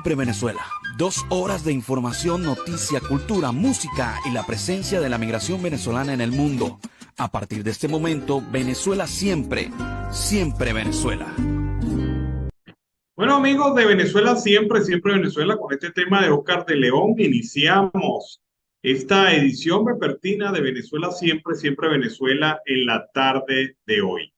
Siempre Venezuela. 2 horas de información, noticia, cultura, música y la presencia de la migración venezolana en el mundo. A partir de este momento, Venezuela siempre, siempre Venezuela. Bueno, amigos de Venezuela, siempre, siempre Venezuela, con este tema de Oscar de León, iniciamos esta edición vespertina de Venezuela, siempre, siempre Venezuela en la tarde de hoy.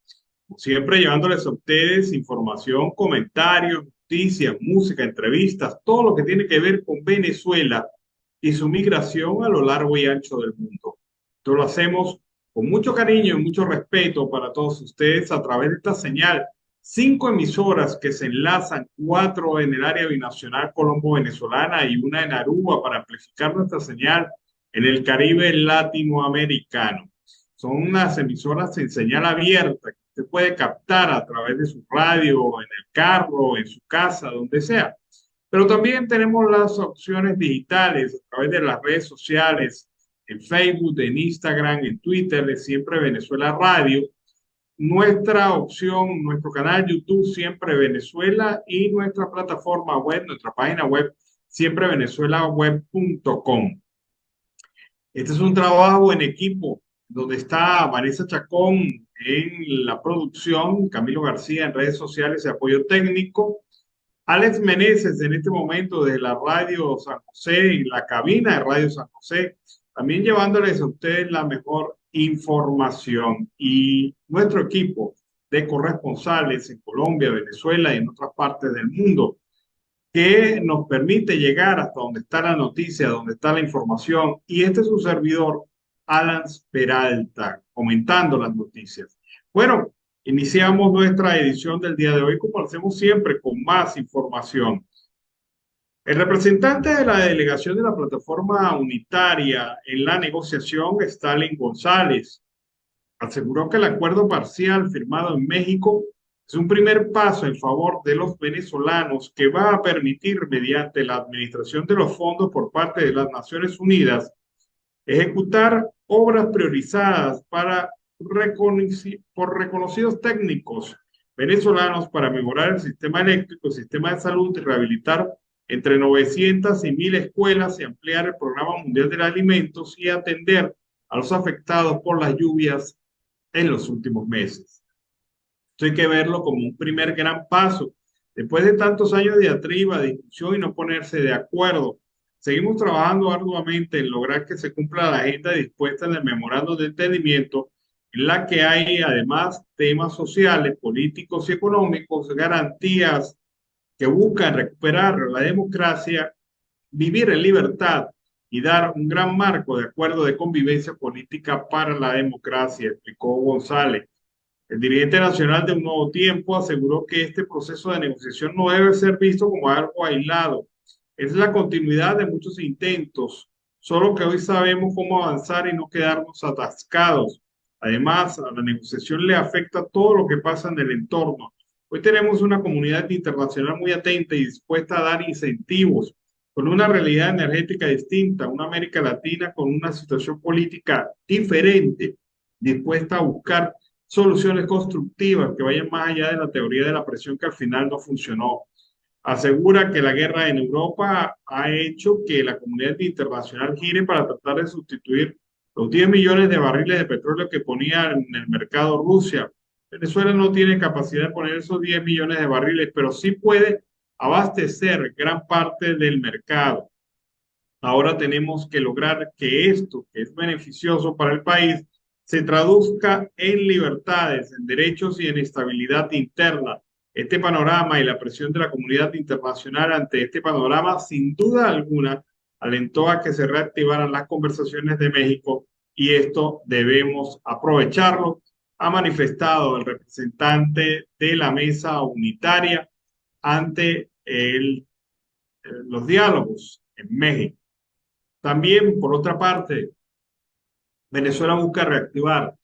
Como siempre, llevándoles a ustedes información, comentarios, noticias, música, entrevistas, todo lo que tiene que ver con Venezuela y su migración a lo largo y ancho del mundo. Esto lo hacemos con mucho cariño y mucho respeto para todos ustedes a través de esta señal. 5 emisoras que se enlazan, 4 en el área binacional colombo-venezolana y una en Aruba para amplificar nuestra señal en el Caribe latinoamericano. Son unas emisoras en señal abierta que usted puede captar a través de su radio, en el carro, en su casa, donde sea. Pero también tenemos las opciones digitales a través de las redes sociales, en Facebook, en Instagram, en Twitter, de Siempre Venezuela Radio. Nuestra opción, nuestro canal YouTube Siempre Venezuela y nuestra plataforma web, nuestra página web siemprevenezuelaweb.com. Este es un trabajo en equipo donde está Vanessa Chacón en la producción, Camilo García en redes sociales y apoyo técnico, Alex Meneses en este momento de la Radio San José, en la cabina de Radio San José, también llevándoles a ustedes la mejor información, y nuestro equipo de corresponsales en Colombia, Venezuela y en otras partes del mundo que nos permite llegar hasta donde está la noticia, donde está la información. Y este es su servidor, Alan Peralta, comentando las noticias. Bueno, iniciamos nuestra edición del día de hoy, como hacemos siempre, con más información. El representante de la delegación de la plataforma unitaria en la negociación, Stalin González, aseguró que el acuerdo parcial firmado en México es un primer paso en favor de los venezolanos que va a permitir, mediante la administración de los fondos por parte de las Naciones Unidas, ejecutar obras priorizadas por reconocidos técnicos venezolanos para mejorar el sistema eléctrico, el sistema de salud y rehabilitar entre 900 y 1000 escuelas y ampliar el Programa Mundial de Alimentos y atender a los afectados por las lluvias en los últimos meses. Esto hay que verlo como un primer gran paso. Después de tantos años de diatriba, discusión y no ponerse de acuerdo, seguimos trabajando arduamente en lograr que se cumpla la agenda dispuesta en el memorando de entendimiento, en la que hay además temas sociales, políticos y económicos, garantías que buscan recuperar la democracia, vivir en libertad y dar un gran marco de acuerdo de convivencia política para la democracia, explicó González. El dirigente nacional de Un Nuevo Tiempo aseguró que este proceso de negociación no debe ser visto como algo aislado. Es la continuidad de muchos intentos, solo que hoy sabemos cómo avanzar y no quedarnos atascados. Además, a la negociación le afecta todo lo que pasa en el entorno. Hoy tenemos una comunidad internacional muy atenta y dispuesta a dar incentivos, con una realidad energética distinta, una América Latina con una situación política diferente, dispuesta a buscar soluciones constructivas que vayan más allá de la teoría de la presión que al final no funcionó. Asegura que la guerra en Europa ha hecho que la comunidad internacional gire para tratar de sustituir los 10 millones de barriles de petróleo que ponía en el mercado Rusia. Venezuela no tiene capacidad de poner esos 10 millones de barriles, pero sí puede abastecer gran parte del mercado. Ahora tenemos que lograr que esto, que es beneficioso para el país, se traduzca en libertades, en derechos y en estabilidad interna. Este panorama y la presión de la comunidad internacional ante este panorama, sin duda alguna, alentó a que se reactivaran las conversaciones de México, y esto debemos aprovecharlo, ha manifestado el representante de la mesa unitaria ante los diálogos en México. También, por otra parte, Venezuela busca reactivar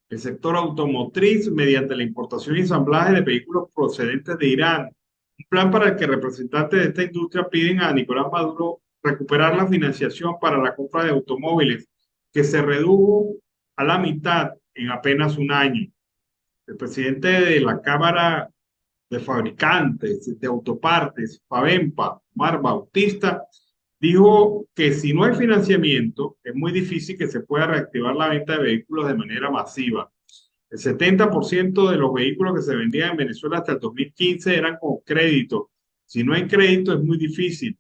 el sector automotriz mediante la importación y ensamblaje de vehículos procedentes de Irán. Un plan para el que representantes de esta industria piden a Nicolás Maduro recuperar la financiación para la compra de automóviles, que se redujo a la mitad en apenas un año. El presidente de la Cámara de Fabricantes de Autopartes, FABEMPA, Omar Bautista, dijo que si no hay financiamiento, es muy difícil que se pueda reactivar la venta de vehículos de manera masiva. El 70% de los vehículos que se vendían en Venezuela hasta el 2015 eran con crédito. Si no hay crédito, es muy difícil.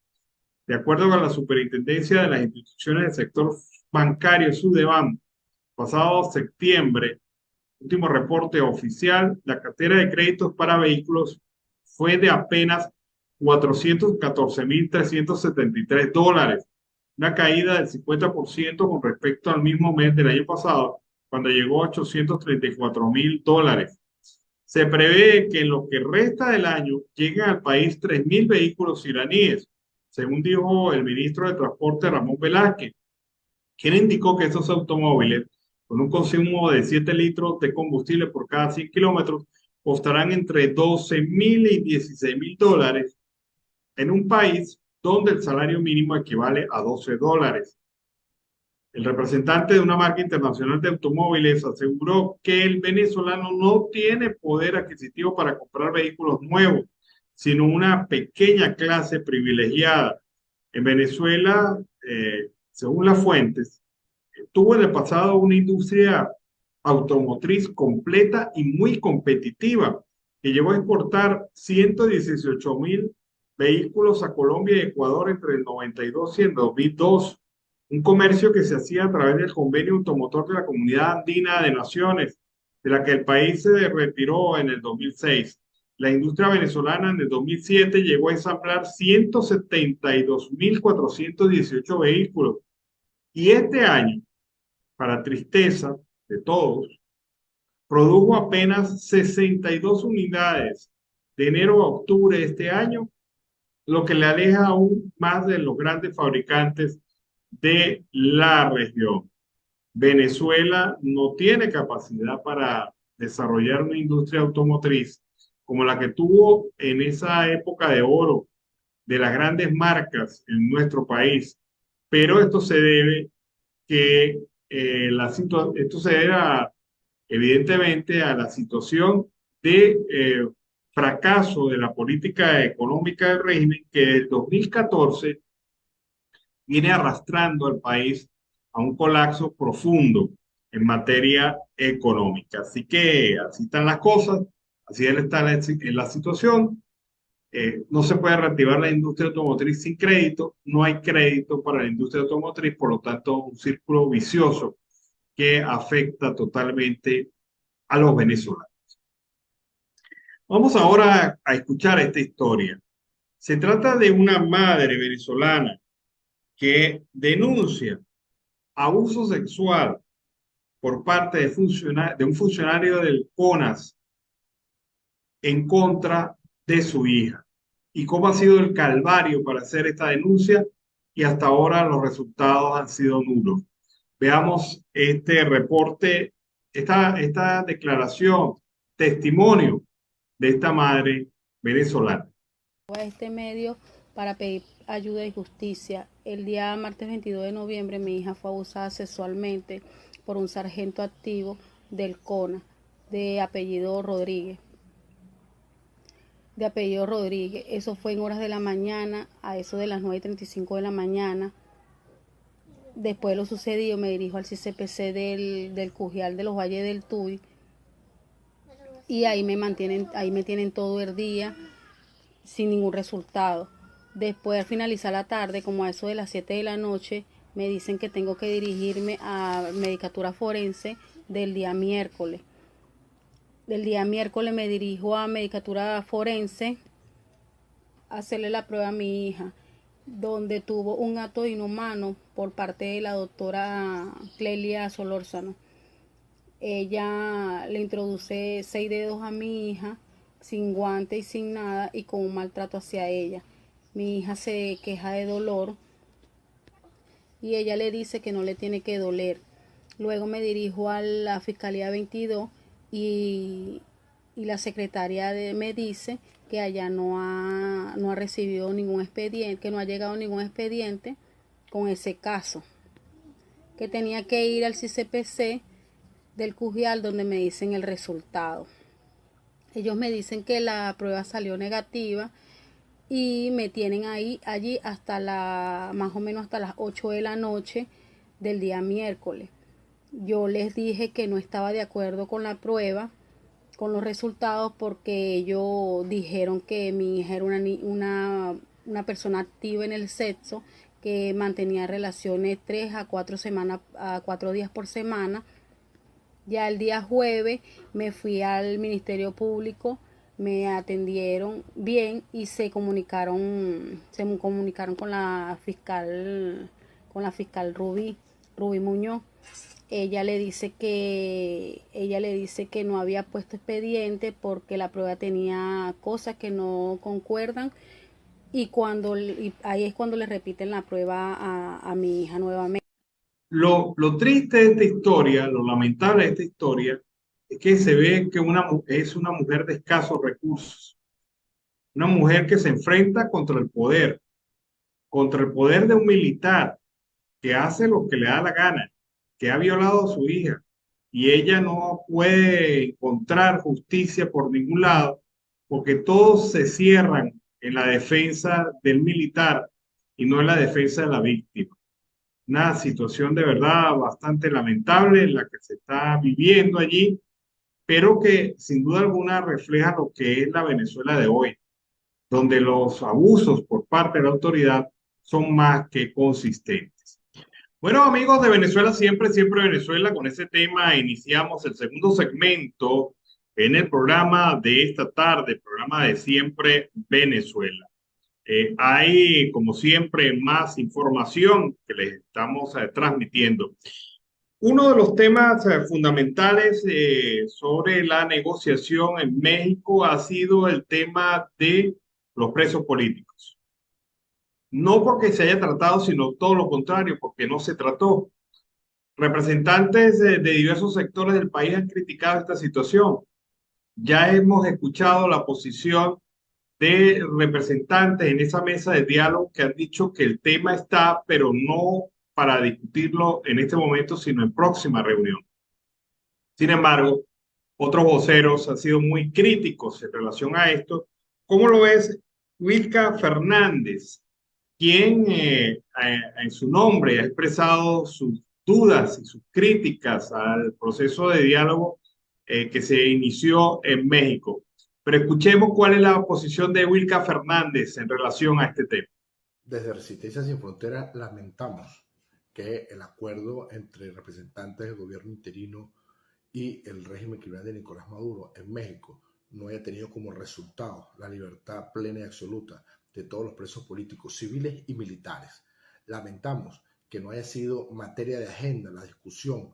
De acuerdo con la Superintendencia de las Instituciones del Sector Bancario, Sudeban, pasado septiembre, último reporte oficial, la cartera de créditos para vehículos fue de apenas $414,373, una caída del 50% con respecto al mismo mes del año pasado, cuando llegó a $834,000. Se prevé que en lo que resta del año lleguen al país 3.000 vehículos iraníes, según dijo el ministro de Transporte Ramón Velázquez, quien indicó que estos automóviles, con un consumo de 7 litros de combustible por cada 100 kilómetros, costarán entre $12,000 y $16,000 en un país donde el salario mínimo equivale a $12. El representante de una marca internacional de automóviles aseguró que el venezolano no tiene poder adquisitivo para comprar vehículos nuevos, sino una pequeña clase privilegiada. En Venezuela, según las fuentes, tuvo en el pasado una industria automotriz completa y muy competitiva, que llevó a exportar 118,000 vehículos a Colombia y Ecuador entre el 92 y el 2002. Un comercio que se hacía a través del convenio automotor de la Comunidad Andina de Naciones, de la que el país se retiró en el 2006. La industria venezolana en el 2007 llegó a ensamblar 172,418 vehículos. Y este año, para tristeza de todos, produjo apenas 62 unidades de enero a octubre de este año, lo que le aleja aún más de los grandes fabricantes de la región. Venezuela no tiene capacidad para desarrollar una industria automotriz como la que tuvo en esa época de oro de las grandes marcas en nuestro país, pero esto se debe que esto se debe evidentemente a la situación de fracaso de la política económica del régimen que desde el 2014 viene arrastrando al país a un colapso profundo en materia económica. Así que así están las cosas, así está la situación. No se puede reactivar la industria automotriz sin crédito, no hay crédito para la industria automotriz, por lo tanto, un círculo vicioso que afecta totalmente a los venezolanos. Vamos ahora a escuchar esta historia. Se trata de una madre venezolana que denuncia abuso sexual por parte de un funcionario del CONAS en contra de su hija. ¿Y cómo ha sido el calvario para hacer esta denuncia? Y hasta ahora los resultados han sido nulos. Veamos este reporte, esta declaración, testimonio de esta madre venezolana. A este medio para pedir ayuda y justicia. El día martes 22 de noviembre mi hija fue abusada sexualmente por un sargento activo del CONA de apellido Rodríguez. Eso fue en horas de la mañana, a eso de las 9:35 de la mañana. Después de lo sucedido me dirijo al CCPC del Cujial de los Valles del Tuy y ahí me tienen todo el día sin ningún resultado. Después, al finalizar la tarde, como a eso de las 7 de la noche, me dicen que tengo que dirigirme a Medicatura Forense del día miércoles. Del día miércoles me dirijo a Medicatura Forense a hacerle la prueba a mi hija, donde tuvo un acto inhumano por parte de la doctora Clelia Solórzano. Ella le introduce 6 dedos a mi hija sin guante y sin nada y con un maltrato hacia ella. Mi hija se queja de dolor y ella le dice que no le tiene que doler. Luego me dirijo a la Fiscalía 22 y la secretaria me dice que allá no ha recibido ningún expediente, que no ha llegado ningún expediente con ese caso, que tenía que ir al CCPC del Cujial donde me dicen el resultado. Ellos me dicen que la prueba salió negativa y me tienen allí hasta más o menos hasta las 8 de la noche del día miércoles. Yo les dije que no estaba de acuerdo con la prueba, con los resultados, porque ellos dijeron que mi hija era una persona activa en el sexo, que mantenía relaciones 3 a 4 semanas, a 4 días por semana. Ya el día jueves me fui al Ministerio Público, me atendieron bien y se comunicaron con la fiscal Rubí Muñoz. Ella le dice que no había puesto expediente porque la prueba tenía cosas que no concuerdan, y ahí es cuando le repiten la prueba a mi hija nuevamente. Lo triste de esta historia, lo lamentable de esta historia, es que se ve que es una mujer de escasos recursos, una mujer que se enfrenta contra el poder de un militar que hace lo que le da la gana, que ha violado a su hija, y ella no puede encontrar justicia por ningún lado, porque todos se cierran en la defensa del militar y no en la defensa de la víctima. Una situación de verdad bastante lamentable en la que se está viviendo allí, pero que sin duda alguna refleja lo que es la Venezuela de hoy, donde los abusos por parte de la autoridad son más que consistentes. Bueno, amigos de Venezuela, siempre, siempre Venezuela, con ese tema iniciamos el segundo segmento en el programa de esta tarde, el programa de Siempre Venezuela. Hay, como siempre, más información que les estamos transmitiendo. Uno de los temas fundamentales sobre la negociación en México ha sido el tema de los presos políticos. No porque se haya tratado, sino todo lo contrario, porque no se trató. Representantes de diversos sectores del país han criticado esta situación. Ya hemos escuchado la posición de representantes en esa mesa de diálogo que han dicho que el tema está, pero no para discutirlo en este momento, sino en próxima reunión. Sin embargo, otros voceros han sido muy críticos en relación a esto. ¿Cómo lo es Wilka Fernández, quien en su nombre ha expresado sus dudas y sus críticas al proceso de diálogo que se inició en México? Pero escuchemos cuál es la posición de Wilka Fernández en relación a este tema. Desde Resistencia Sin Fronteras lamentamos que el acuerdo entre representantes del gobierno interino y el régimen criminal de Nicolás Maduro en México no haya tenido como resultado la libertad plena y absoluta de todos los presos políticos, civiles y militares. Lamentamos que no haya sido materia de agenda la discusión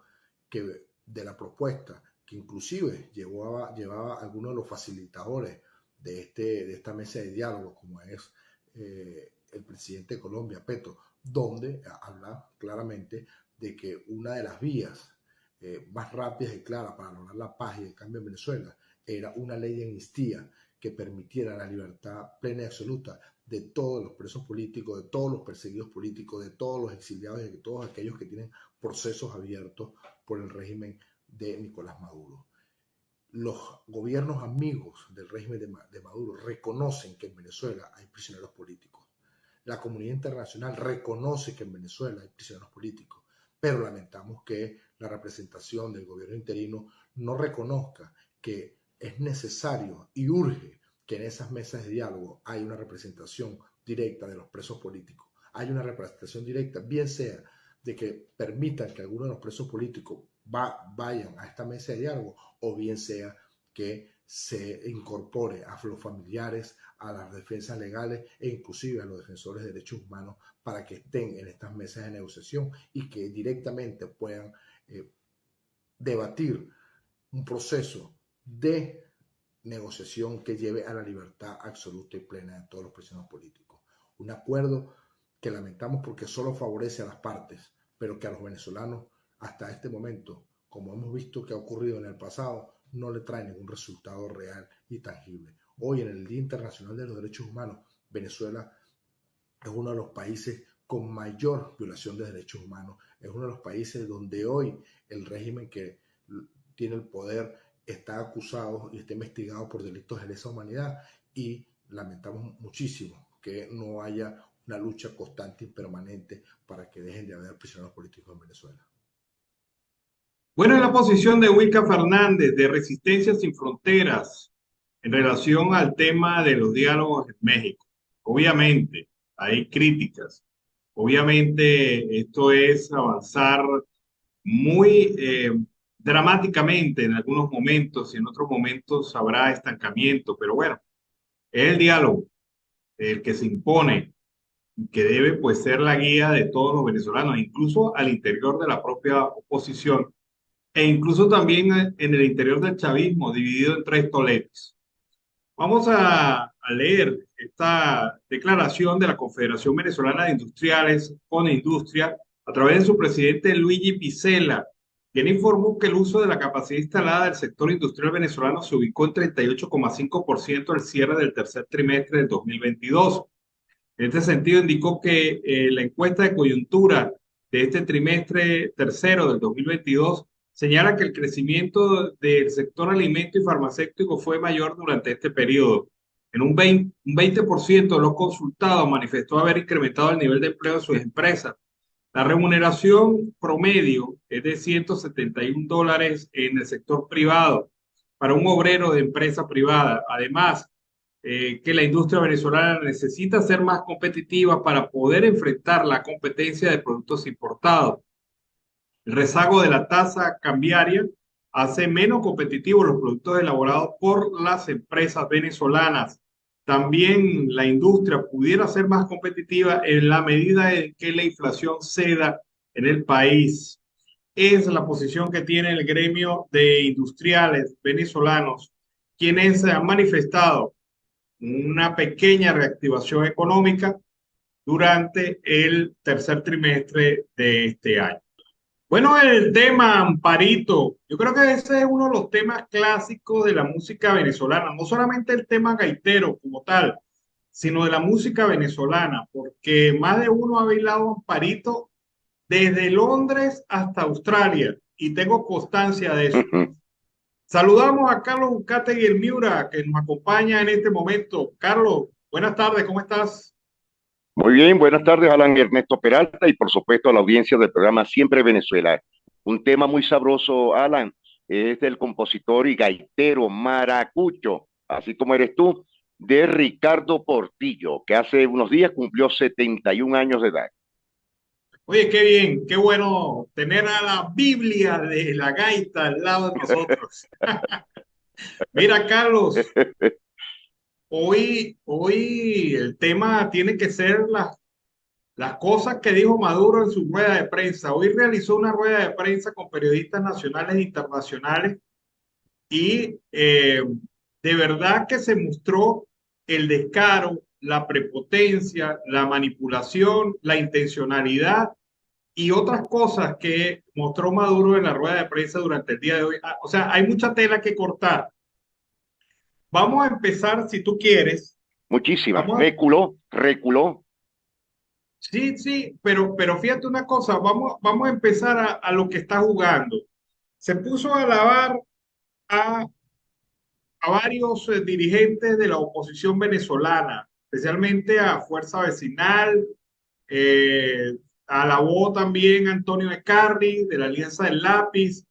de la propuesta que inclusive llevaba a algunos de los facilitadores de esta mesa de diálogo, como es el presidente de Colombia, Petro, donde habla claramente de que una de las vías más rápidas y claras para lograr la paz y el cambio en Venezuela era una ley de amnistía que permitiera la libertad plena y absoluta de todos los presos políticos, de todos los perseguidos políticos, de todos los exiliados y de todos aquellos que tienen procesos abiertos por el régimen de Nicolás Maduro. Los gobiernos amigos del régimen de Maduro reconocen que en Venezuela hay prisioneros políticos. La comunidad internacional reconoce que en Venezuela hay prisioneros políticos, pero lamentamos que la representación del gobierno interino no reconozca que es necesario y urge que en esas mesas de diálogo haya una representación directa de los presos políticos. Hay una representación directa, bien sea de que permitan que algunos de los presos políticos vayan a esta mesa de diálogo, o bien sea que se incorpore a los familiares, a las defensas legales e inclusive a los defensores de derechos humanos para que estén en estas mesas de negociación y que directamente puedan debatir un proceso de negociación que lleve a la libertad absoluta y plena de todos los prisioneros políticos. Un acuerdo que lamentamos porque solo favorece a las partes, pero que a los venezolanos hasta este momento, como hemos visto que ha ocurrido en el pasado, no le trae ningún resultado real y tangible. Hoy, en el Día Internacional de los Derechos Humanos, Venezuela es uno de los países con mayor violación de derechos humanos. Es uno de los países donde hoy el régimen que tiene el poder está acusado y está investigado por delitos de lesa humanidad, y lamentamos muchísimo que no haya una lucha constante y permanente para que dejen de haber prisioneros políticos en Venezuela. Bueno, es la posición de Wilka Fernández de Resistencia Sin Fronteras en relación al tema de los diálogos en México. Obviamente, hay críticas. Obviamente, esto es avanzar muy dramáticamente en algunos momentos y en otros momentos habrá estancamiento, pero bueno, es el diálogo el que se impone, que debe pues ser la guía de todos los venezolanos, incluso al interior de la propia oposición e incluso también en el interior del chavismo, dividido en tres toletes. Vamos a leer esta declaración de la Confederación Venezolana de Industriales, Industria, a través de su presidente Luigi Picela, quien informó que el uso de la capacidad instalada del sector industrial venezolano se ubicó en 38,5% al cierre del tercer trimestre del 2022. En este sentido, indicó que la encuesta de coyuntura de este trimestre tercero del 2022 señala que el crecimiento del sector alimento y farmacéutico fue mayor durante este periodo. En un 20% de los consultados manifestó haber incrementado el nivel de empleo de sus empresas. La remuneración promedio es de $171 en el sector privado para un obrero de empresa privada. Además, que la industria venezolana necesita ser más competitiva para poder enfrentar la competencia de productos importados. El rezago de la tasa cambiaria hace menos competitivos los productos elaborados por las empresas venezolanas. También la industria pudiera ser más competitiva en la medida en que la inflación ceda en el país. Es la posición que tiene el gremio de industriales venezolanos, quienes han manifestado una pequeña reactivación económica durante el tercer trimestre de este año. Bueno, el tema Amparito, yo creo que ese es uno de los temas clásicos de la música venezolana, no solamente el tema gaitero como tal, sino de la música venezolana, porque más de uno ha bailado Amparito desde Londres hasta Australia, y tengo constancia de eso. Saludamos a Carlos Uzcategui el Miura, que nos acompaña en este momento. Carlos, buenas tardes, ¿cómo estás? Muy bien, buenas tardes, Alan Ernesto Peralta, y por supuesto a la audiencia del programa Siempre Venezuela. Un tema muy sabroso, Alan, es del compositor y gaitero maracucho, así como eres tú, de Ricardo Portillo, que hace unos días cumplió 71 años de edad. Oye, qué bien, qué bueno tener a la Biblia de la gaita al lado de nosotros. Mira, Carlos, hoy el tema tiene que ser las cosas que dijo Maduro en su rueda de prensa. Hoy realizó una rueda de prensa con periodistas nacionales e internacionales y de verdad que se mostró el descaro, la prepotencia, la manipulación, la intencionalidad y otras cosas que mostró Maduro en la rueda de prensa durante el día de hoy. O sea, hay mucha tela que cortar. Vamos a empezar, si tú quieres. Muchísimas. Reculó. Sí, pero fíjate una cosa, vamos a empezar a lo que está jugando. Se puso a alabar a varios dirigentes de la oposición venezolana, especialmente a Fuerza Vecinal, alabó también a Antonio Ecarri de la Alianza del Lápiz,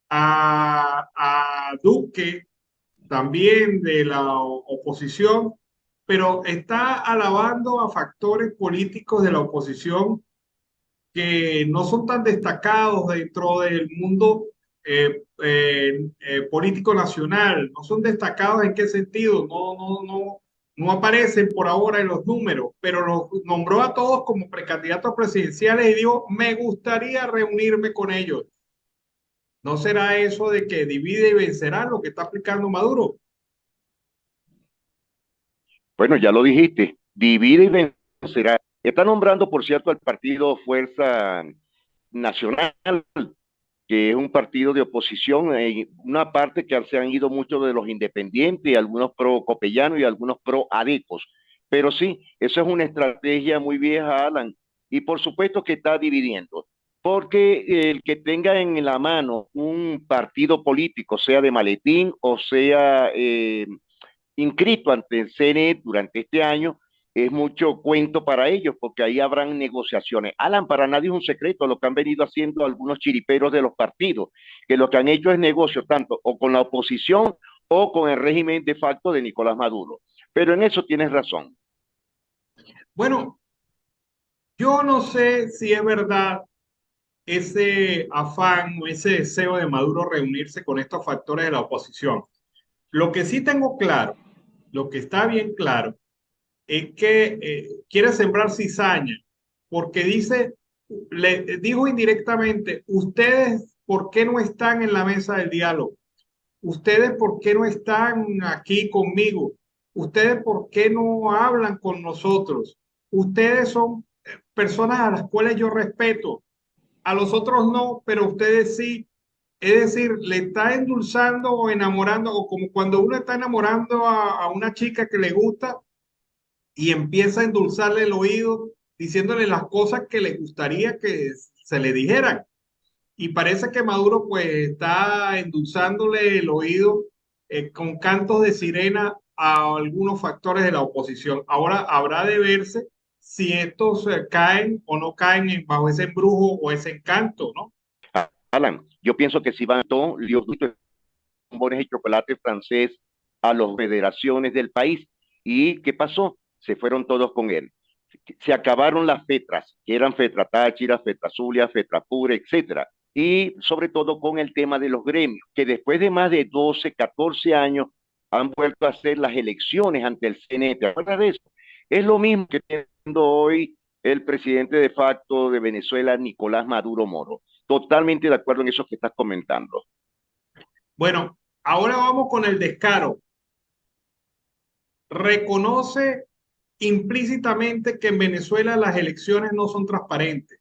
a Duque también de la oposición, pero está alabando a factores políticos de la oposición que no son tan destacados dentro del mundo político nacional. No son destacados en qué sentido, no aparecen por ahora en los números, pero los nombró a todos como precandidatos presidenciales y dijo, me gustaría reunirme con ellos. ¿No será eso de que divide y vencerá lo que está aplicando Maduro? Bueno, ya lo dijiste, divide y vencerá. Está nombrando, por cierto, al partido Fuerza Nacional, que es un partido de oposición, una parte que se han ido muchos de los independientes, algunos pro Copellano y algunos pro Adecos. Pero sí, eso es una estrategia muy vieja, Alan, y por supuesto que está dividiendo, porque el que tenga en la mano un partido político, sea de maletín o sea inscrito ante el CNE durante este año, es mucho cuento para ellos, porque ahí habrán negociaciones. Alan, para nadie es un secreto lo que han venido haciendo algunos chiriperos de los partidos, que lo que han hecho es negocio tanto o con la oposición o con el régimen de facto de Nicolás Maduro. Pero en eso tienes razón. Bueno, yo no sé si es verdad ese afán o ese deseo de Maduro reunirse con estos factores de la oposición. Lo que sí tengo claro, lo que está bien claro, es que quiere sembrar cizaña, porque le dijo indirectamente, ustedes, ¿por qué no están en la mesa del diálogo? Ustedes, ¿por qué no están aquí conmigo? Ustedes, ¿por qué no hablan con nosotros? Ustedes son personas a las cuales yo respeto, a los otros no, pero ustedes sí. Es decir, le está endulzando o enamorando, o como cuando uno está enamorando a una chica que le gusta y empieza a endulzarle el oído diciéndole las cosas que le gustaría que se le dijeran. Y parece que Maduro pues está endulzándole el oído con cantos de sirena a algunos factores de la oposición. Ahora habrá de verse si estos caen o no caen bajo ese embrujo o ese encanto, ¿no? Alan, yo pienso que si van todos los bombones de chocolate francés a las federaciones del país. ¿Y qué pasó? Se fueron todos con él. Se acabaron las FETRAS, que eran FETRA Táchira, FETRA Zulia, FETRA Pura, etcétera. Y sobre todo con el tema de los gremios, que después de más de 12, 14 años han vuelto a hacer las elecciones ante el CNE. ¿Te acuerdas de eso? Es lo mismo que está haciendo hoy el presidente de facto de Venezuela, Nicolás Maduro Moro. Totalmente de acuerdo en eso que estás comentando. Bueno, ahora vamos con el descaro. Reconoce implícitamente que en Venezuela las elecciones no son transparentes,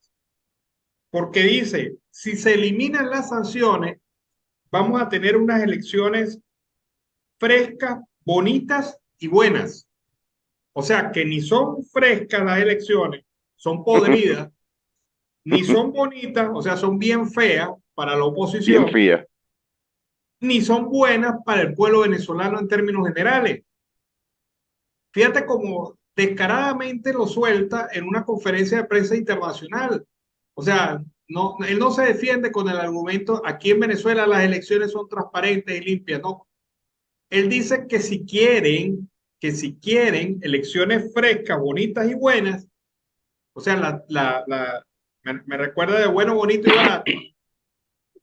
porque dice, si se eliminan las sanciones, vamos a tener unas elecciones frescas, bonitas y buenas. O sea, que ni son frescas las elecciones, son podridas, ni son bonitas, o sea, son bien feas para la oposición, bien fea, ni son buenas para el pueblo venezolano en términos generales. Fíjate cómo descaradamente lo suelta en una conferencia de prensa internacional. O sea, no, él no se defiende con el argumento, aquí en Venezuela las elecciones son transparentes y limpias, no. Él dice que si quieren elecciones frescas, bonitas y buenas, o sea, me recuerda de bueno, bonito y barato,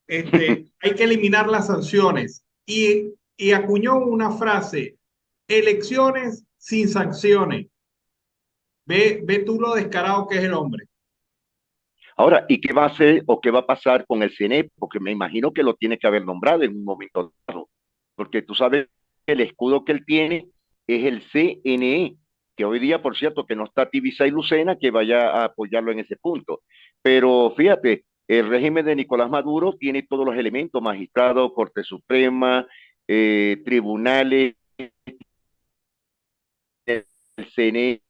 hay que eliminar las sanciones. Y acuñó una frase, elecciones sin sanciones. Ve tú lo descarado que es el hombre. Ahora, ¿y qué va a hacer o qué va a pasar con el CNE? Porque me imagino que lo tiene que haber nombrado en un momento dado, porque tú sabes que el escudo que él tiene es el CNE, que hoy día, por cierto, que no está Tibisa y Lucena, que vaya a apoyarlo en ese punto. Pero fíjate, el régimen de Nicolás Maduro tiene todos los elementos, magistrado, Corte Suprema, tribunales, el CNE,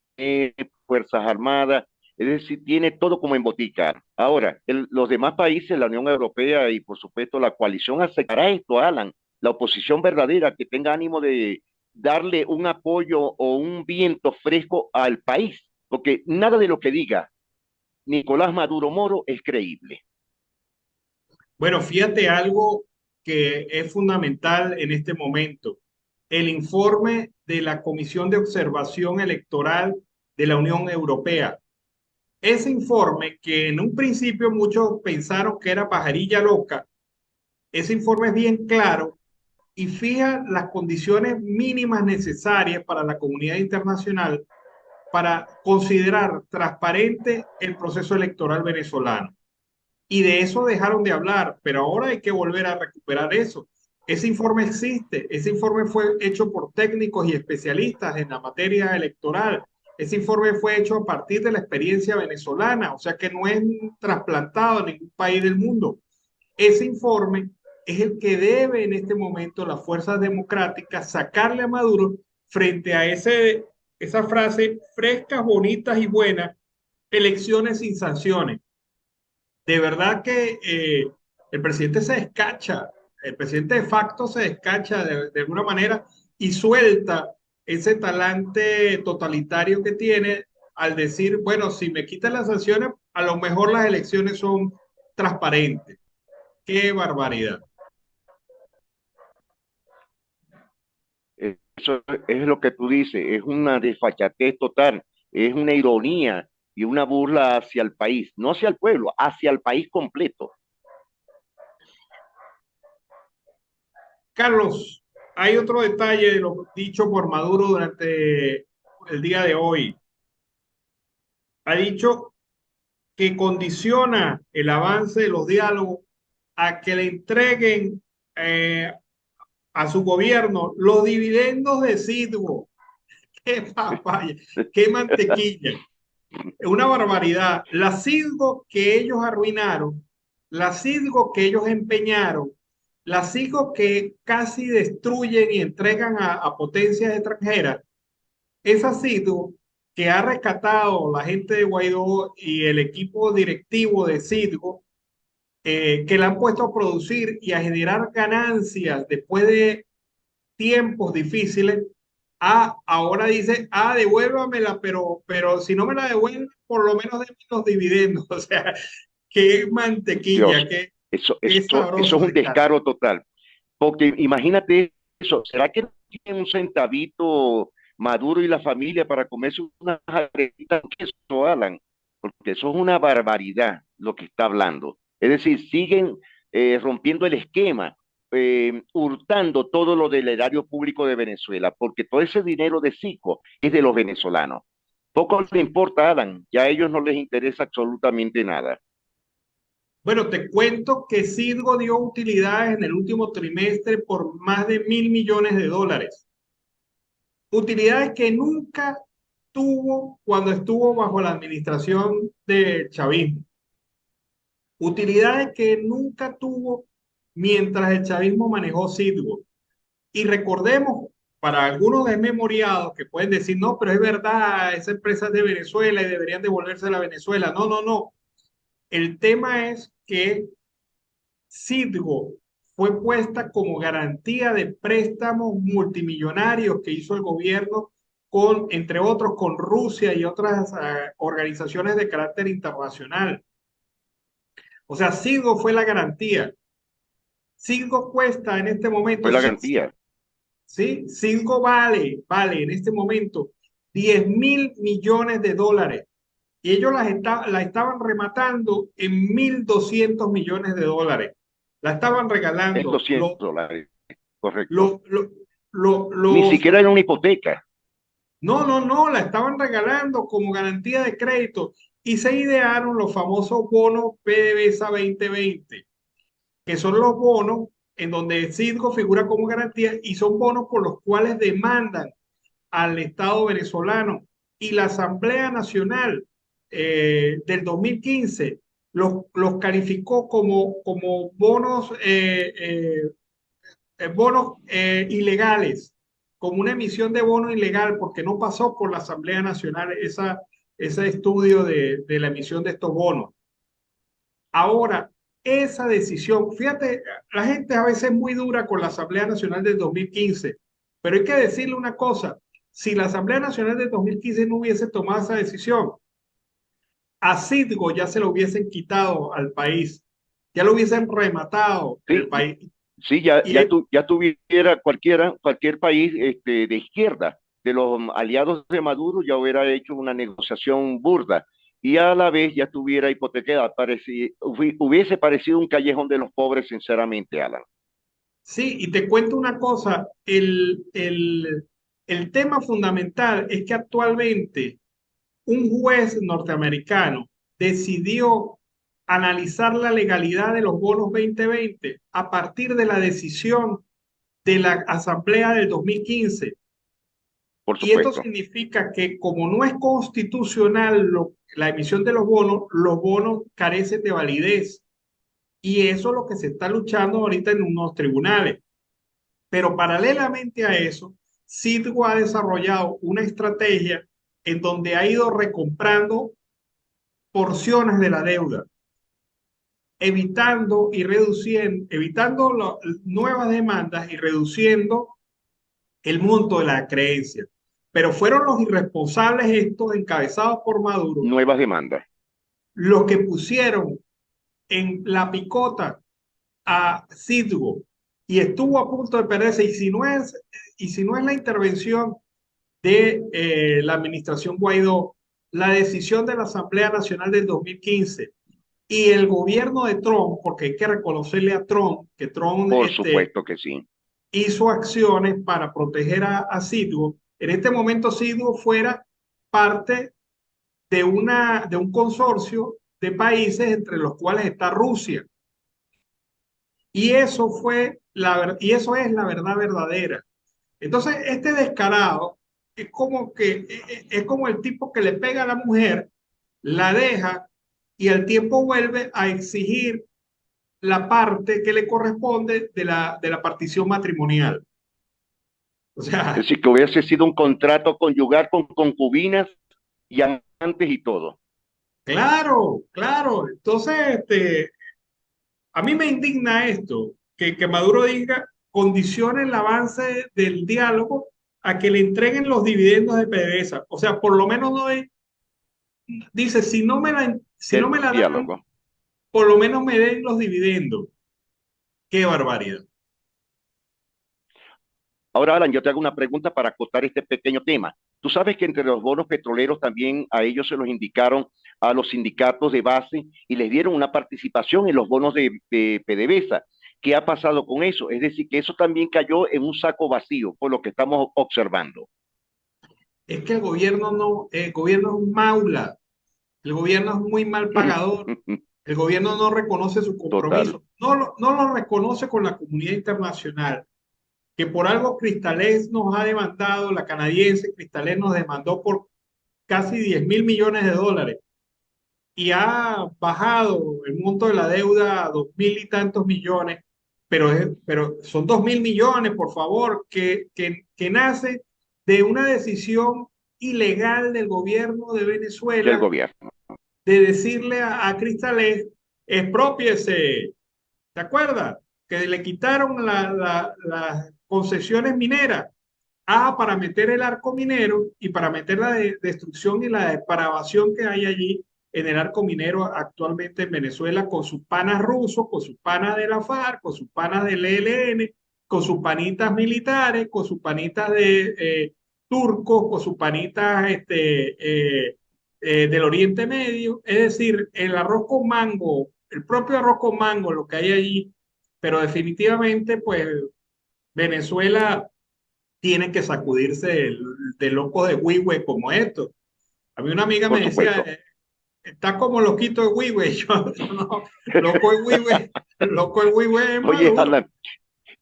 Fuerzas Armadas, es decir, tiene todo como en botica. Ahora, los demás países, la Unión Europea y por supuesto la coalición aceptará esto, Alan, la oposición verdadera que tenga ánimo de darle un apoyo o un viento fresco al país, porque nada de lo que diga Nicolás Maduro Moro es creíble. Bueno, fíjate algo que es fundamental en este momento. El informe de la Comisión de Observación Electoral de la Unión Europea. Ese informe que en un principio muchos pensaron que era pajarilla loca, ese informe es bien claro y fija las condiciones mínimas necesarias para la comunidad internacional para considerar transparente el proceso electoral venezolano. Y de eso dejaron de hablar, pero ahora hay que volver a recuperar eso. Ese informe existe, ese informe fue hecho por técnicos y especialistas en la materia electoral. Ese informe fue hecho a partir de la experiencia venezolana, o sea que no es trasplantado a ningún país del mundo. Ese informe es el que debe en este momento las fuerzas democráticas sacarle a Maduro frente a esa frase, frescas, bonitas y buenas, elecciones sin sanciones. De verdad que el presidente se descacha, el presidente de facto se descacha de alguna manera y suelta ese talante totalitario que tiene al decir, bueno, si me quitan las sanciones, a lo mejor las elecciones son transparentes. ¡Qué barbaridad! Eso es lo que tú dices, es una desfachatez total, es una ironía y una burla hacia el país, no hacia el pueblo, hacia el país completo. Carlos, hay otro detalle de lo dicho por Maduro durante el día de hoy. Ha dicho que condiciona el avance de los diálogos a que le entreguen a su gobierno los dividendos de Citgo. ¡Qué papaya! ¡Qué mantequilla! Es una barbaridad. La Citgo que ellos arruinaron, la Citgo que ellos empeñaron, la Citgo que casi destruyen y entregan a potencias extranjeras, esa Citgo que ha rescatado la gente de Guaidó y el equipo directivo de Citgo, que la han puesto a producir y a generar ganancias después de tiempos difíciles, ahora dice, devuélvamela, pero si no me la devuelven, por lo menos de los dividendos. O sea, qué mantequilla, Dios, qué eso es sabroso un descaro. descaro total. Porque imagínate eso, ¿será que no tienen un centavito Maduro y la familia para comerse unas arepitas con queso, Alan? Porque eso es una barbaridad lo que está hablando. Es decir, siguen rompiendo el esquema, hurtando todo lo del erario público de Venezuela, porque todo ese dinero de Cico es de los venezolanos. Poco les importa, Alan, ya a ellos no les interesa absolutamente nada. Bueno, te cuento que Citgo dio utilidades en el último trimestre por más de $1.000 millones. Utilidades que nunca tuvo cuando estuvo bajo la administración del chavismo. Utilidades que nunca tuvo mientras el chavismo manejó Citgo. Y recordemos, para algunos desmemoriados que pueden decir, no, pero es verdad, esa empresa es de Venezuela y deberían devolverse a la Venezuela. No, no, no. El tema es que Citgo fue puesta como garantía de préstamos multimillonarios que hizo el gobierno con, entre otros, con Rusia y otras organizaciones de carácter internacional. O sea, Citgo fue la garantía. Citgo cuesta en este momento, Fue la sí, garantía. sí, Citgo vale en este momento $10.000 millones. Y ellos la estaban rematando en $1.200 millones. La estaban En regalando. $200, correcto. Lo, lo, Ni los, siquiera era una hipoteca. no, no, no, la estaban regalando como garantía de crédito y se idearon los famosos bonos PDVSA 2020, que son los bonos en donde Citgo figura como garantía y son bonos por los cuales demandan al Estado venezolano. Y la Asamblea Nacional del 2015 los calificó como bonos, bonos ilegales, como una emisión de bono ilegal, porque no pasó por la Asamblea Nacional ese estudio de la emisión de estos bonos. Ahora, esa decisión, fíjate, la gente a veces es muy dura con la Asamblea Nacional del 2015, pero hay que decirle una cosa, si la Asamblea Nacional del 2015 no hubiese tomado esa decisión, a Citgo ya se lo hubiesen quitado al país, ya lo hubiesen rematado en el Sí, país. sí, Y es, ya tuviera cualquier país de izquierda, de los aliados de Maduro, ya hubiera hecho una negociación burda y a la vez ya tuviera hipotecada, hubiese parecido un callejón de los pobres, sinceramente, Alan. sí, y te cuento una cosa, el tema fundamental es que actualmente un juez norteamericano decidió analizar la legalidad de los bonos 2020 a partir de la decisión de la Asamblea del 2015. Por Y esto supuesto. significa que como no es constitucional la emisión de los bonos carecen de validez. Y eso es lo que se está luchando ahorita en unos tribunales. Pero paralelamente a eso, Citgo ha desarrollado una estrategia en donde ha ido recomprando porciones de la deuda, evitando y reduciendo, evitando nuevas demandas y reduciendo el monto de la creencia. Pero fueron los irresponsables estos, encabezados por Maduro, Nuevas demandas. los que pusieron en la picota a Citgo y estuvo a punto de perderse. Y si no es la intervención de la administración Guaidó, la decisión de la Asamblea Nacional del 2015 y el gobierno de Trump, porque hay que reconocerle a Trump que Trump Por supuesto que sí. hizo acciones para proteger a Citgo. En este momento Citgo fuera parte de un consorcio de países entre los cuales está Rusia. Y eso y eso es la verdad verdadera. Entonces, este descarado es como el tipo que le pega a la mujer, la deja y al tiempo vuelve a exigir la parte que le corresponde de la partición matrimonial. O Es sea, decir, que hubiese sido un contrato conyugal con concubinas y amantes y todo. claro, claro. Entonces, a mí me indigna esto, que Maduro diga, condicione el avance del diálogo a que le entreguen los dividendos de PDVSA. O sea, por lo menos dice, si no Del me la dan, diálogo. por lo menos me den los dividendos. Qué barbaridad. Ahora, Alan, yo te hago una pregunta para acotar este pequeño tema. Tú sabes que entre los bonos petroleros también a ellos se los indicaron a los sindicatos de base y les dieron una participación en los bonos de PDVSA. ¿Qué ha pasado con eso? Es decir, que eso también cayó en un saco vacío, por lo que estamos observando. Es que el gobierno es un maula, el gobierno es muy mal pagador, el gobierno no reconoce su Total. compromiso, no lo reconoce con la comunidad internacional, que por algo Cristales nos ha demandado, la canadiense Cristales nos demandó por casi 10.000 millones de dólares y ha bajado el monto de la deuda a 2.000 y tantos millones, pero son 2.000 millones, por favor, que nace de una decisión ilegal del gobierno de Del Venezuela gobierno. de decirle a Cristales, expropiese, ¿te acuerdas? Que le quitaron las concesiones mineras. Para meter el arco minero y para meter la destrucción y la depravación que hay allí en el arco minero actualmente en Venezuela con sus panas rusos, con sus panas de la FARC, con sus panas del ELN, con sus panitas militares, con sus panitas de turcos, con sus panitas del Oriente Medio. Es decir, el arroz con mango, el propio arroz con mango, lo que hay allí, pero definitivamente, pues Venezuela tiene que sacudirse de locos de Huehue como esto. A mí una amiga Por me decía, supuesto. está como loquito de Huehue. Yo, no, loco de Huehue es Oye, Maduro. Alan,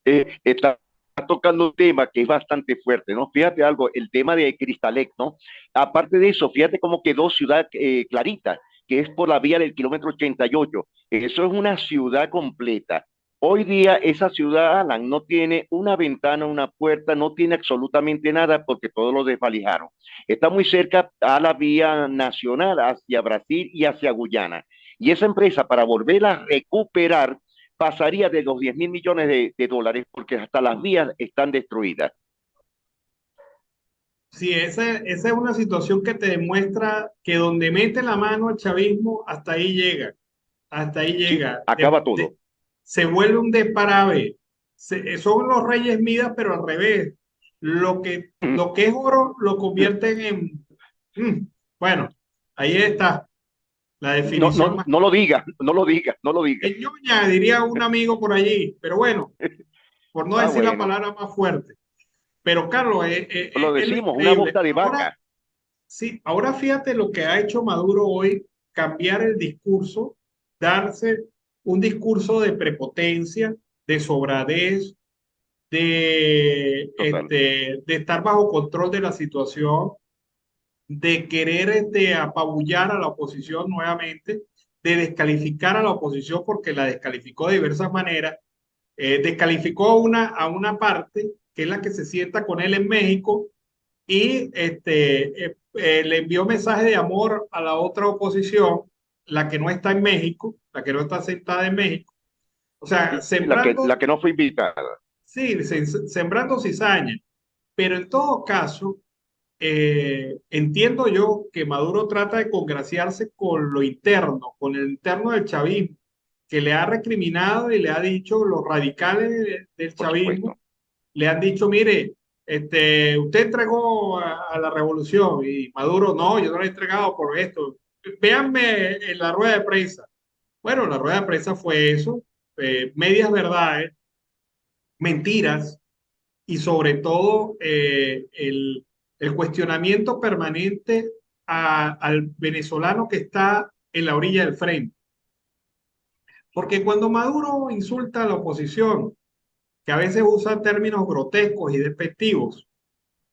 está tocando un tema que es bastante fuerte, ¿no? Fíjate algo, el tema de Cristalec, ¿no? Aparte de eso, fíjate cómo quedó Ciudad Clarita, que es por la vía del kilómetro 88. Eso es una ciudad completa. Hoy día esa ciudad, Alan, no tiene una ventana, una puerta, no tiene absolutamente nada porque todo lo desvalijaron. Está muy cerca a la vía nacional hacia Brasil y hacia Guyana. Y esa empresa, para volverla a recuperar, pasaría de los 10.000 millones de dólares porque hasta las vías están destruidas. Sí, esa es una situación que te demuestra que donde mete la mano el chavismo, hasta ahí llega. Hasta ahí Sí, llega. acaba todo. Se vuelve un desparave. Son los reyes Midas, pero al revés. Lo que es oro lo convierten en... bueno, ahí está la No, definición no, más no lo digas, no lo digas, no lo digas. ñoña, diría un amigo por allí. Pero bueno, por no Ah, decir la bueno, palabra más fuerte. Pero Carlos, lo es lo decimos, una increíble. boca de Ahora, vaca. sí, ahora fíjate lo que ha hecho Maduro hoy, cambiar el discurso, darse un discurso de prepotencia, de sobradez, Total. de estar bajo control de la situación, de querer apabullar a la oposición nuevamente, de descalificar a la oposición porque la descalificó de diversas maneras, descalificó a una parte que es la que se sienta con él en México y le envió mensajes de amor a la otra oposición, la que no está en México, la que no está sentada en México. O sea, Sí, la que no fue invitada. sí, sembrando cizaña. Pero en todo caso, entiendo yo que Maduro trata de congraciarse con lo interno, con el interno del chavismo, que le ha recriminado y le ha dicho los radicales del por chavismo, supuesto. le han dicho, mire, usted entregó a la revolución y Maduro, no, yo no la he entregado por esto. Véanme en la rueda de prensa. Bueno, la rueda de prensa fue eso, medias verdades, mentiras y sobre todo el cuestionamiento permanente al venezolano que está en la orilla del frente. Porque cuando Maduro insulta a la oposición, que a veces usa términos grotescos y despectivos,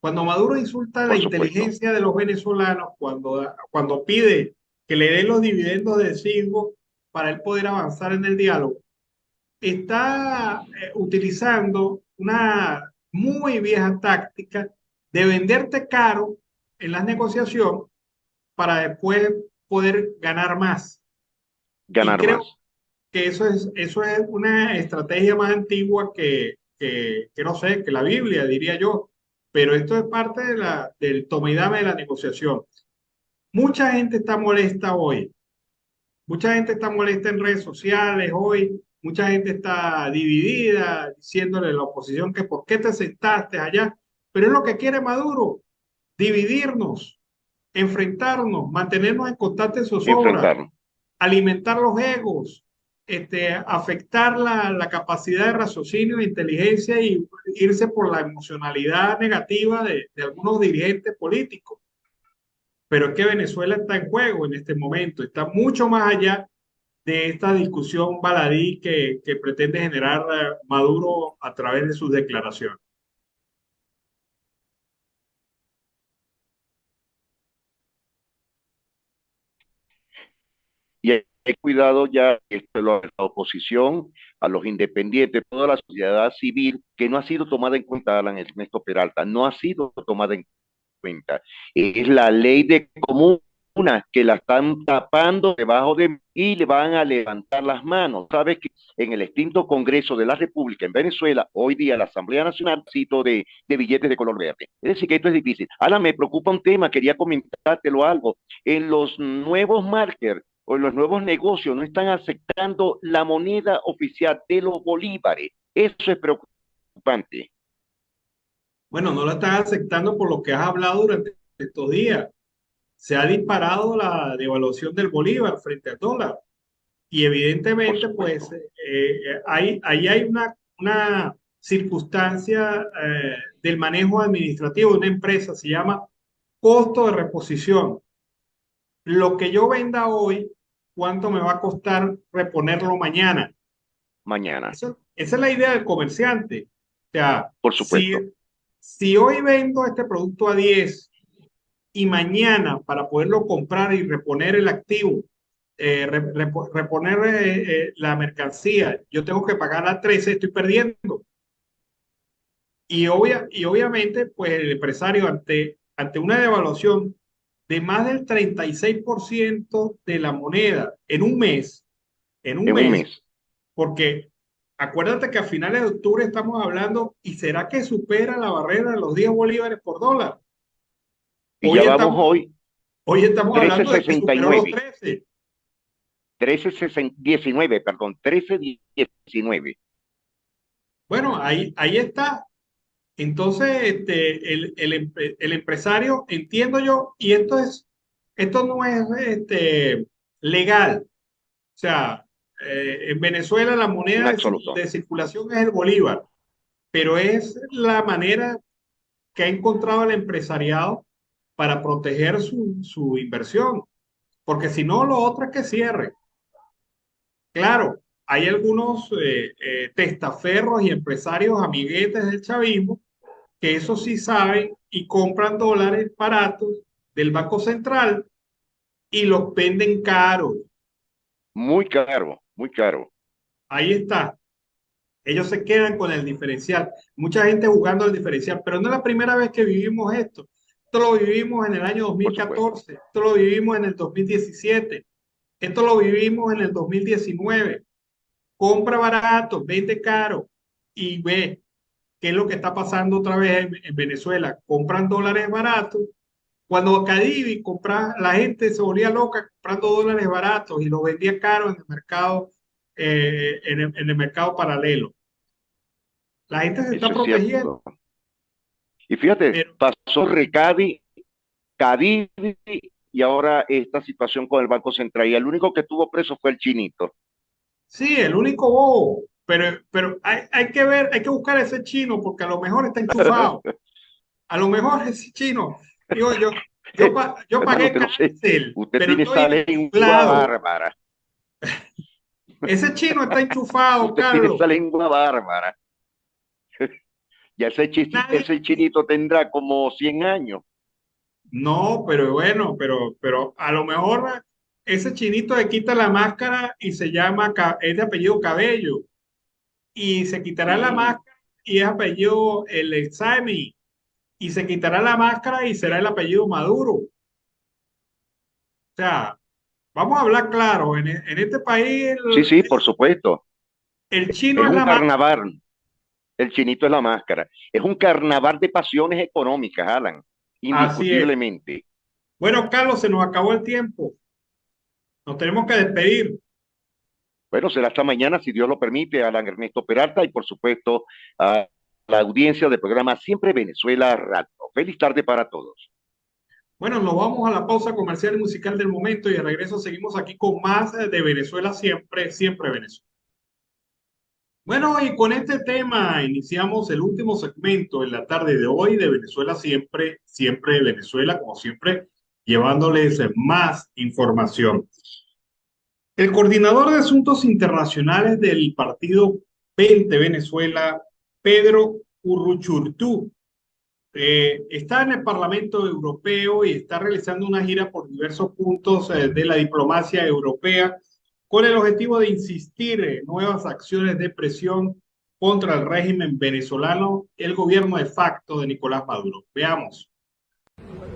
cuando Maduro insulta la Por supuesto. inteligencia de los venezolanos, cuando pide que le den los dividendos del Singo para él poder avanzar en el diálogo, está utilizando una muy vieja táctica de venderte caro en las negociaciones para después poder ganar más. Y Ganar creo más. que eso es una estrategia más antigua que no sé, que la Biblia, diría yo. Pero esto es parte del toma y dame de la negociación. Mucha gente está molesta hoy. Mucha gente está molesta en redes sociales hoy. Mucha gente está dividida, diciéndole a la oposición que por qué te sentaste allá. Pero es lo que quiere Maduro, dividirnos, enfrentarnos, mantenernos en constante zozobra, Enfrentarnos. alimentar los egos, afectar la capacidad de raciocinio e inteligencia y irse por la emocionalidad negativa de algunos dirigentes políticos. Pero es que Venezuela está en juego en este momento, está mucho más allá de esta discusión baladí que pretende generar Maduro a través de sus declaraciones. Y hay cuidado ya la oposición, a los independientes, toda la sociedad civil que no ha sido tomada en cuenta, Alan Ernesto Peralta, no ha sido tomada en cuenta. Es la ley de comunas que la están tapando debajo de y le van a levantar las manos. Sabes que en el extinto Congreso de la República en Venezuela, hoy día la Asamblea Nacional cito de billetes de color verde. Es decir, que esto es difícil. Alan, me preocupa un tema, quería comentártelo algo. En los nuevos markers o en los nuevos negocios no están aceptando la moneda oficial de los bolívares. Eso es preocupante. Bueno, no la están aceptando por lo que has hablado durante estos días. Se ha disparado la devaluación del bolívar frente al dólar. Y Por evidentemente, pues, supuesto. ahí hay una circunstancia del manejo administrativo de una empresa, se llama costo de reposición. Lo que yo venda hoy, ¿cuánto me va a costar reponerlo mañana? Mañana, Esa es la idea del comerciante. O sea, por supuesto. si hoy vendo este producto a 10 y mañana para poderlo comprar y reponer el activo, reponer la mercancía, yo tengo que pagar a 13, estoy perdiendo. Y obviamente, pues el empresario ante una devaluación de más del 36% de la moneda en un En un mes, mes. porque acuérdate que a finales de octubre estamos hablando, ¿y será que supera la barrera de los 10 bolívares por dólar? Y ya Hoy vamos estamos, hoy hoy estamos hablando de que superó los 13.69, 13. 13.19, perdón, 13.19. Bueno, ahí está. Entonces, el empresario, entiendo yo, y esto no es legal. O sea, en Venezuela la En moneda absoluto. de circulación es el bolívar, pero es la manera que ha encontrado el empresariado para proteger su inversión, porque si no, lo otro es que cierre. Claro, hay algunos testaferros y empresarios amiguetes del chavismo que eso sí saben y compran dólares baratos del Banco Central y los venden caros. Muy caro, muy caro. Ahí está. Ellos se quedan con el diferencial. Mucha gente jugando el diferencial, pero no es la primera vez que vivimos esto. Esto lo vivimos en el año Por supuesto. 2014, esto lo vivimos en el 2017, esto lo vivimos en el 2019. Compra barato, vende caro y ve ¿qué es lo que está pasando otra vez en Venezuela? Compran dólares baratos. Cuando Cadivi compra, la gente se volvía loca comprando dólares baratos y los vendía caros en el mercado, en el mercado paralelo. La gente se está Eso es protegiendo, cierto. Y fíjate, pero pasó Recadi, Cadivi y ahora esta situación con el Banco Central. Y el único que tuvo preso fue el chinito. sí, el único bobo. Pero hay que ver, hay que buscar a ese chino porque a lo mejor está enchufado. A lo mejor ese chino. Digo, yo Hermano, pagué usted no sé, cárcel, usted pero tiene estoy esa lengua enchuflado. bárbara. Ese chino está enchufado, Usted tiene Carlos. esa lengua bárbara. Ya Nadie, ese chinito tendrá como 100 años. no, pero bueno, pero a lo mejor ese chinito le quita la máscara y se llama, es de apellido Cabello, y se quitará la Sí, máscara y es apellido el examen, y se quitará la máscara y será el apellido Maduro. O sea, vamos a hablar claro, en este país sí, sí, por supuesto. el chino Es es un la máscara, carnaval. El chinito es la máscara. Es un carnaval de pasiones económicas, Alan. así es. Indiscutiblemente. Bueno, Carlos, se nos acabó el tiempo, nos tenemos que despedir. Bueno, será hasta mañana, si Dios lo permite, Alan Ernesto Peralta y por supuesto a la audiencia del programa Siempre Venezuela Radio. Feliz tarde para todos. Bueno, nos vamos a la pausa comercial y musical del momento y de regreso seguimos aquí con más de Venezuela siempre, siempre Venezuela. Bueno, y con este tema iniciamos el último segmento en la tarde de hoy de Venezuela siempre, siempre Venezuela, como siempre, llevándoles más información. El coordinador de asuntos internacionales del partido 20 Venezuela, Pedro Urruchurtu, está en el Parlamento Europeo y está realizando una gira por diversos puntos de la diplomacia europea con el objetivo de insistir en nuevas acciones de presión contra el régimen venezolano, el gobierno de facto de Nicolás Maduro. Veamos.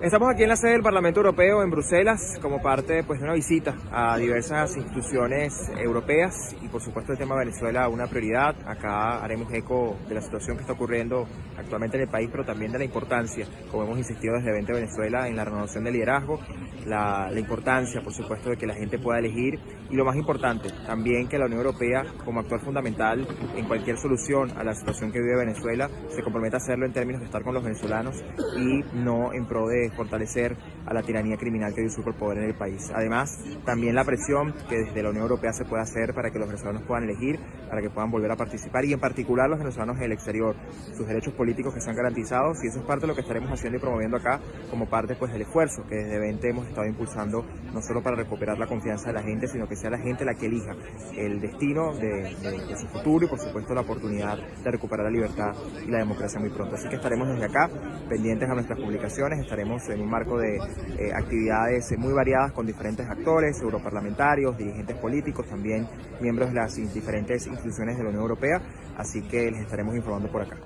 Estamos aquí en la sede del Parlamento Europeo en Bruselas como parte pues, de una visita a diversas instituciones europeas y por supuesto el tema de Venezuela una prioridad. Acá haremos eco de la situación que está ocurriendo actualmente en el país, pero también de la importancia, como hemos insistido desde 20 Venezuela, en la renovación del liderazgo, la importancia por supuesto de que la gente pueda elegir y lo más importante también que la Unión Europea como actor fundamental en cualquier solución a la situación que vive Venezuela se comprometa a hacerlo en términos de estar con los venezolanos y no en pro de fortalecer a la tiranía criminal que usurpa el poder en el país. Además, también la presión que desde la Unión Europea se puede hacer para que los venezolanos puedan elegir, para que puedan volver a participar y en particular los venezolanos en el exterior, sus derechos políticos que sean garantizados y eso es parte de lo que estaremos haciendo y promoviendo acá como parte pues del esfuerzo que desde 20 hemos estado impulsando no solo para recuperar la confianza de la gente, sino que sea la gente la que elija el destino de su futuro y por supuesto la oportunidad de recuperar la libertad y la democracia muy pronto. Así que estaremos desde acá pendientes a nuestras publicaciones, estaremos en un marco de actividades muy variadas con diferentes actores, europarlamentarios, dirigentes políticos, también miembros de las diferentes instituciones de la Unión Europea, así que les estaremos informando por acá.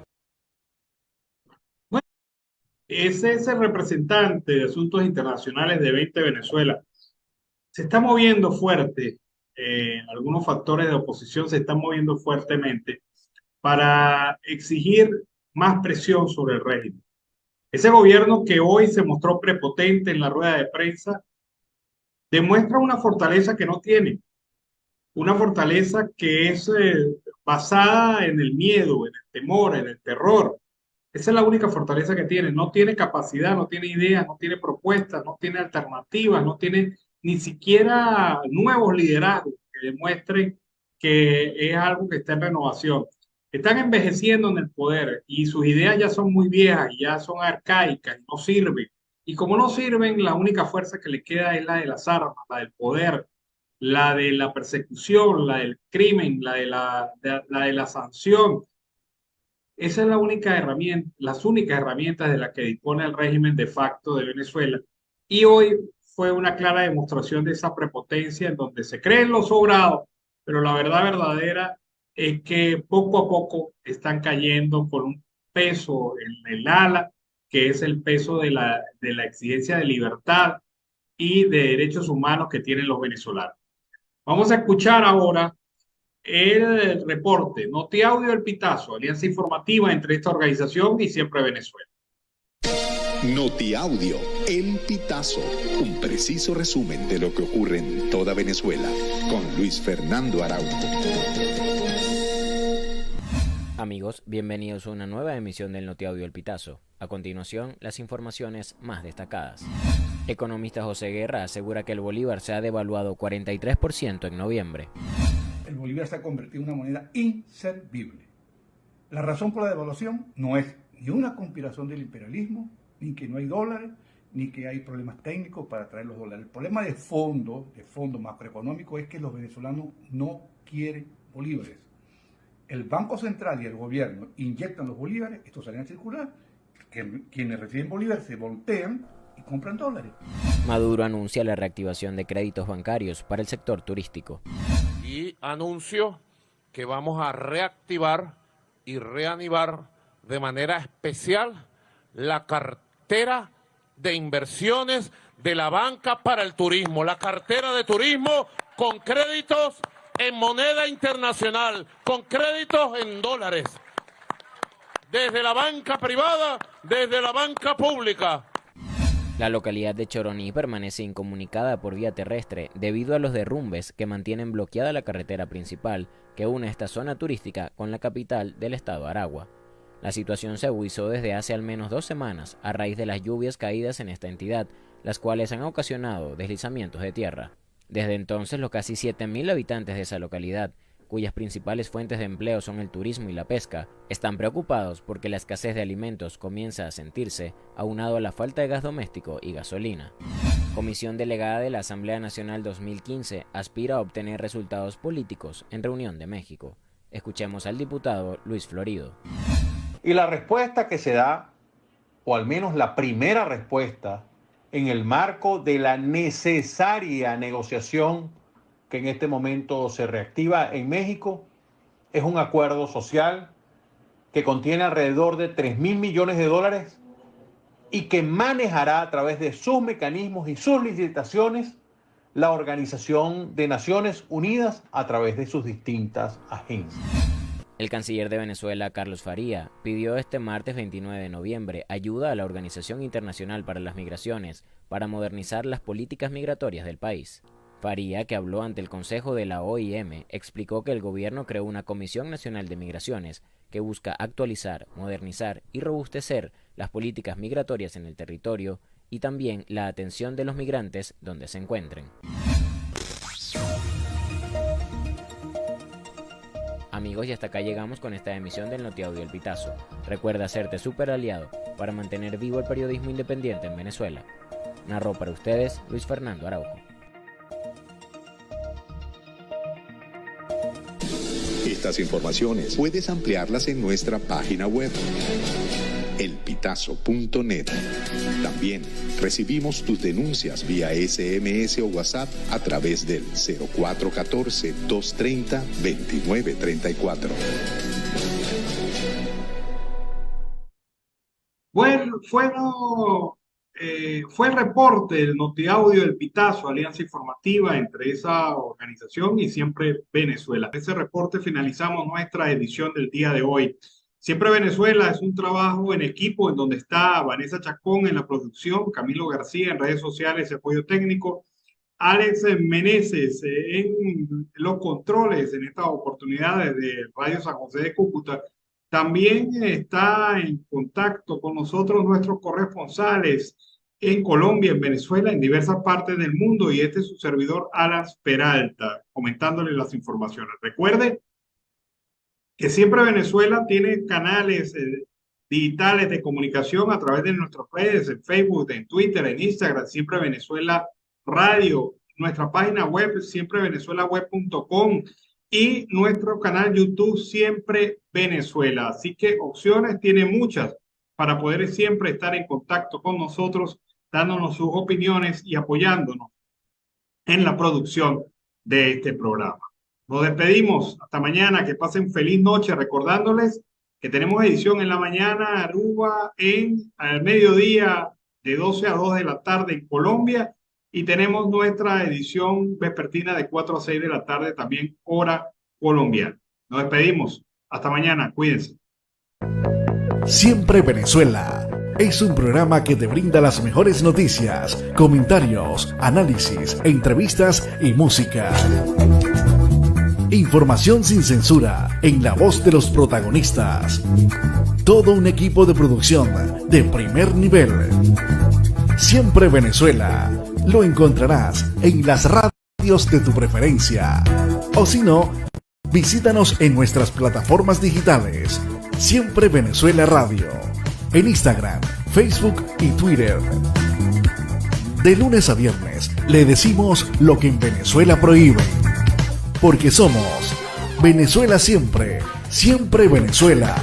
Bueno, ese es el representante de Asuntos Internacionales de 20 Venezuela. Se está moviendo fuerte, algunos factores de oposición se están moviendo fuertemente para exigir más presión sobre el régimen. Ese gobierno que hoy se mostró prepotente en la rueda de prensa demuestra una fortaleza que no tiene, una fortaleza que es basada en el miedo, en el temor, en el terror. Esa es la única fortaleza que tiene. No tiene capacidad, no tiene ideas, no tiene propuestas, no tiene alternativas, no tiene ni siquiera nuevos liderazgos que demuestren que es algo que está en renovación. Están envejeciendo en el poder y sus ideas ya son muy viejas, ya son arcaicas, no sirven. Y como no sirven, la única fuerza que le queda es la de las armas, la del poder, la de la persecución, la del crimen, la de la sanción. Esa es la única herramienta, las únicas herramientas de las que dispone el régimen de facto de Venezuela. Y hoy fue una clara demostración de esa prepotencia en donde se creen los sobrados, pero la verdad verdadera es que poco a poco están cayendo con un peso en el ala, que es el peso de la exigencia de libertad y de derechos humanos que tienen los venezolanos. Vamos a escuchar ahora el reporte Notiaudio El Pitazo, alianza informativa entre esta organización y Siempre Venezuela. Notiaudio El Pitazo, un preciso resumen de lo que ocurre en toda Venezuela, con Luis Fernando Araújo. Amigos, bienvenidos a una nueva emisión del Notiaudio El Pitazo. A continuación, las informaciones más destacadas. Economista José Guerra asegura que el bolívar se ha devaluado 43% en noviembre. El bolívar se ha convertido en una moneda inservible. La razón por la devaluación no es ni una conspiración del imperialismo, ni que no hay dólares, ni que hay problemas técnicos para traer los dólares. El problema de fondo macroeconómico, es que los venezolanos no quieren bolívares. El Banco Central y el gobierno inyectan los bolívares, estos salen a circular, que quienes reciben bolívares se voltean y compran dólares. Maduro anuncia la reactivación de créditos bancarios para el sector turístico. Y anuncio que vamos a reactivar y reanivar de manera especial la cartera de inversiones de la banca para el turismo, la cartera de turismo con créditos en moneda internacional, con créditos en dólares, desde la banca privada, desde la banca pública. La localidad de Choroní permanece incomunicada por vía terrestre debido a los derrumbes que mantienen bloqueada la carretera principal que une esta zona turística con la capital del estado Aragua. La situación se agudizó desde hace al menos 2 semanas a raíz de las lluvias caídas en esta entidad, las cuales han ocasionado deslizamientos de tierra. Desde entonces, los casi 7.000 habitantes de esa localidad, cuyas principales fuentes de empleo son el turismo y la pesca, están preocupados porque la escasez de alimentos comienza a sentirse, aunado a la falta de gas doméstico y gasolina. Comisión delegada de la Asamblea Nacional 2015 aspira a obtener resultados políticos en reunión de México. Escuchemos al diputado Luis Florido. Y la respuesta que se da, o al menos la primera respuesta, en el marco de la necesaria negociación que en este momento se reactiva en México, es un acuerdo social que contiene alrededor de 3.000 millones de dólares y que manejará a través de sus mecanismos y sus licitaciones la Organización de Naciones Unidas a través de sus distintas agencias. El canciller de Venezuela, Carlos Faría, pidió este martes 29 de noviembre ayuda a la Organización Internacional para las Migraciones para modernizar las políticas migratorias del país. Faría, que habló ante el Consejo de la OIM, explicó que el gobierno creó una Comisión Nacional de Migraciones que busca actualizar, modernizar y robustecer las políticas migratorias en el territorio y también la atención de los migrantes donde se encuentren. Amigos, y hasta acá llegamos con esta emisión del Notiaudio El Pitazo. Recuerda hacerte súper aliado para mantener vivo el periodismo independiente en Venezuela. Narró para ustedes Luis Fernando Araújo. Estas informaciones puedes ampliarlas en nuestra página web, elpitazo.net. También recibimos tus denuncias vía SMS o WhatsApp a través del 0414-230-2934. Bueno, fue el reporte del Notiaudio El Pitazo, alianza informativa entre esa organización y Siempre Venezuela. Ese reporte finalizamos nuestra edición del día de hoy. Siempre Venezuela es un trabajo en equipo en donde está Vanessa Chacón en la producción, Camilo García en redes sociales y apoyo técnico, Alex Meneses en los controles en esta oportunidad desde Radio San José de Cúcuta. También está en contacto con nosotros nuestros corresponsales en Colombia, en Venezuela, en diversas partes del mundo, y este es su servidor Alan Peralta, comentándole las informaciones. Recuerde que Siempre Venezuela tiene canales digitales de comunicación a través de nuestras redes, en Facebook, en Twitter, en Instagram, Siempre Venezuela Radio, nuestra página web, siemprevenezuelaweb.com, y nuestro canal YouTube Siempre Venezuela. Así que opciones tiene muchas para poder siempre estar en contacto con nosotros, dándonos sus opiniones y apoyándonos en la producción de este programa. Nos despedimos. Hasta mañana. Que pasen feliz noche. Recordándoles que tenemos edición en la mañana, Aruba, al mediodía de 12 a 2 de la tarde en Colombia. Y tenemos nuestra edición vespertina de 4 a 6 de la tarde, también hora colombiano. Nos despedimos. Hasta mañana. Cuídense. Siempre Venezuela es un programa que te brinda las mejores noticias, comentarios, análisis, entrevistas y música. Información sin censura en la voz de los protagonistas. Todo un equipo de producción de primer nivel. Siempre Venezuela. Lo encontrarás en las radios de tu preferencia. O si no, visítanos en nuestras plataformas digitales. Siempre Venezuela Radio. En Instagram, Facebook y Twitter. De lunes a viernes le decimos lo que en Venezuela prohíben. Porque somos Venezuela siempre, siempre Venezuela.